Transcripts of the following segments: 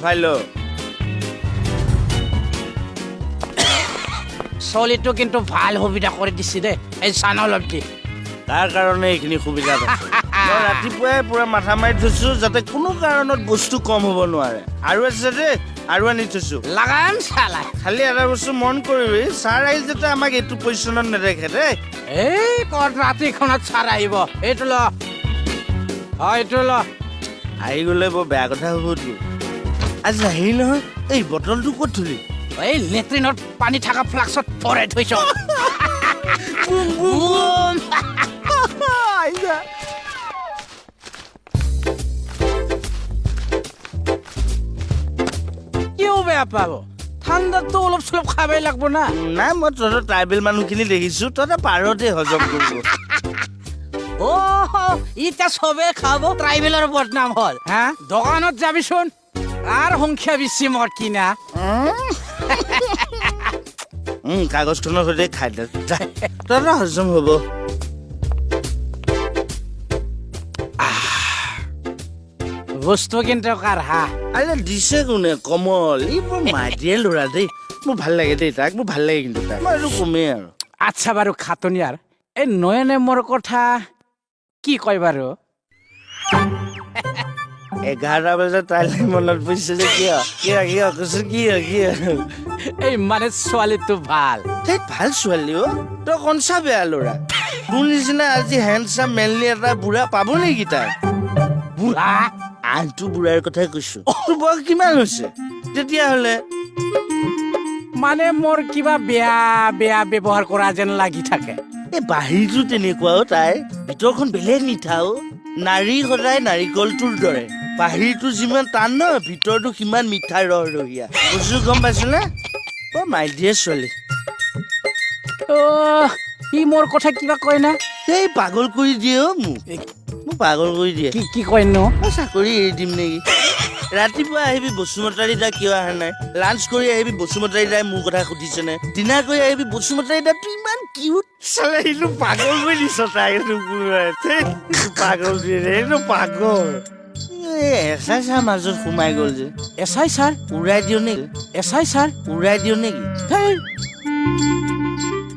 ফাইলো চলিটো কিন্তু ভাল সুবিধা কৰি দিছে দে এই চান অলপ দি তাৰ কাৰণে এইখিনি সুবিধা মই ৰাতিপুৱাই পুৰা মাথা মাৰি থৈছো যাতে কোনো কাৰণত বস্তু কম হ'ব নোৱাৰে আৰু আছে দেই আৰু আনি থৈছো লাগাম চালা খালি এটা বস্তু মন কৰিবি ছাৰ আহি যাতে আমাক এইটো পজিশ্যনত নেদেখে দেই এই কত ৰাতিখনত চাৰ আহিব এইটো ল এইটো ল আহি গ'লে বৰ বেয়া কথা হ'বতো আজি হেৰি নহয় এই বটলটো ক'ত থলি এই লেট্ৰিনত পানী থকা ফ্লাক্সত ভৰাই থৈছ কিয় বেয়া পাব ঠাণ্ডাতো অলপ চলপ খাবই লাগব না নাই মই তহঁতৰ ট্ৰাইবেল মানুহখিনি দেখিছো তহঁতে পাৰতে হজম কৰিব ইটা চবে খাব ট্ৰাইবেলৰ বদনাম হল হা দোকানত যাবিচোন আৰ সংখ্যা বেশি মৰ কিনা কাগজখনৰ সৈতে খাই দে তহঁতৰ হজম হ'ব বস্তু কিন্তু কাঢ়া আৰে দিছে কোনে কমল ই বৰ মাইডিয়ে ল'ৰা দেই মোৰ ভাল লাগে দেই তাক মোৰ ভাল লাগে কিন্তু তাক মই এইটো কমেই আৰু আচ্ছা বাৰু খাটনিয়াৰ এই নয়নে মোৰ কথা কি কয় বাৰু 11 বজাত তাইলৈ মনত পৰিছে যে কিয় কৈছো কিয় এই মানে ছোৱালীটো ভাল তাই ভাল ছোৱালী অ তই কনচা বেয়া ল'ৰা তোৰ নিচিনা আজি হেণ্ডচাম মেনলি এটা বুঢ়া পাব নেকি তাই বুঢ়া আনটো বুঢ়াৰ কথাই কৈছো তোৰ বয়স কিমান হৈছে তেতিয়াহ'লে মানে মোৰ কিবা বেয়া বেয়া ব্যৱহাৰ কৰা যেন লাগি থাকে এই বাহিৰটো তেনেকুৱাও তাই ভিতৰখন বেলেগ মিঠাও নাৰী সদায় নাৰিকলটোৰ দৰে বাহিৰটো যিমান টান ন ভিতৰটো সিমান মিঠা ৰহৰহীয়া বস্তু গম পাইছনে বৰ মাইডিয়ে ছোৱালী ই মোৰ কথা কিবা কয় না এই পাগল কৰি দিয়ে অ মোক পাগল কৰি দিয়ে কি কয় নো মই চাকৰি এৰি দিম নেকি ৰাতিপুৱা আহিবি বসুমতাৰী দা কিয় অহা নাই লাঞ্চ কৰি আহিবি বসুমতাৰী দাই মোৰ কথা সুধিছেনে ডিনাৰ কৰি আহিবি বসুমতাৰী দা তুই ইমান কিউট চালে এইটো পাগল কৰি দিছ তাই পাগল এইটো পাগল এছাই ছাৰ মাজত সোমাই গ'ল যে এছাই ছাৰ উৰাই দিওঁ নেকি এছাই ছাৰ উৰাই দিওঁ নেকি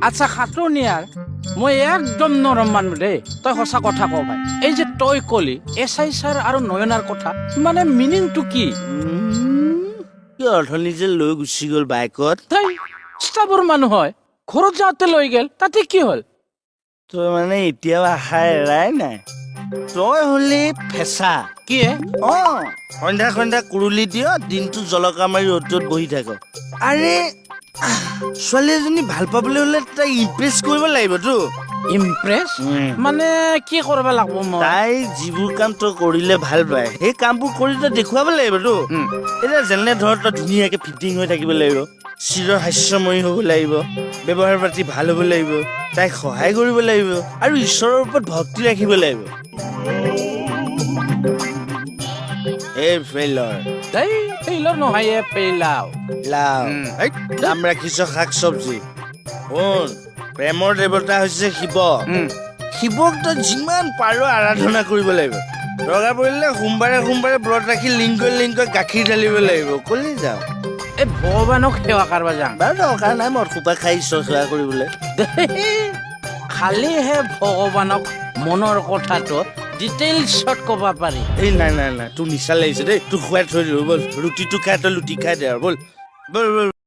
আচ্ছা খাটনিয়াৰ মই একদম নৰম মানুহ দেই তই সঁচা কথা কওঁ ভাই এই যে তই কলি এছাই ছাৰ আৰু নয়নাৰ কথা মানে মিনিংটো কি অৰ্থনী যে লৈ গুচি গ'ল বাইকত ষ্টাফৰ মানুহ হয় ঘৰত যাওঁতে লৈ গেল তাতে কি হ'ল তই মানে এতিয়াও আশা এৰাই নাই তই হলি ফেঁচা কি সন্ধ্যা কুৰুলি দিয় দিনটো জলকা মাৰি ৰ'দত বহি থাক আৰে ছোৱালী এজনী ভাল পাবলৈ হলে তাই ইমপ্ৰেছ কৰিব লাগিবতো ইমপ্ৰেছ মানে কি কৰিব লাগিব মই তাই যিবোৰ কাম তই কৰিলে ভাল পায় সেই কামবোৰ কৰি তই দেখুৱাব লাগিবতো এতিয়া যেনে ধৰ তই ধুনীয়াকে ফিটিং হৈ থাকিব লাগিব চিৰ হাস্যময়ী হ'ব লাগিব ব্যৱহাৰ পাতি ভাল হ'ব লাগিব তাইক সহায় কৰিব লাগিব আৰু ঈশ্বৰৰ ওপৰত ভক্তি ৰাখিব লাগিব এই ফেইলৰ নহয় পেইলাও দাম ৰাখিছ শাক চব্জি শুন প্ৰেমৰ দেৱতা হৈছে শিৱক তই যিমান পাৰ আৰাধনা কৰিব লাগিব দৰকাৰ পৰিলে সোমবাৰে ব্ৰত ৰাখি লিংগই গাখীৰ ঢালিব লাগিব কলি যাওঁ এই ভগৱানক সেৱা কৰিব যাম বাৰু দৰকাৰ নাই মদ সোপা খাই ঈশ্বৰ সেৱা কৰিবলৈ খালিহে ভগৱানক মনৰ কথাটো ডিটেইলছত ক'ব পাৰি এই নাই তোৰ নিচা লাগিছে দেই তোৰ খুৱাই থৈ দিওঁ ব'ল ৰুটিটো খাই তই লুটি খাই দে আৰু ব'ল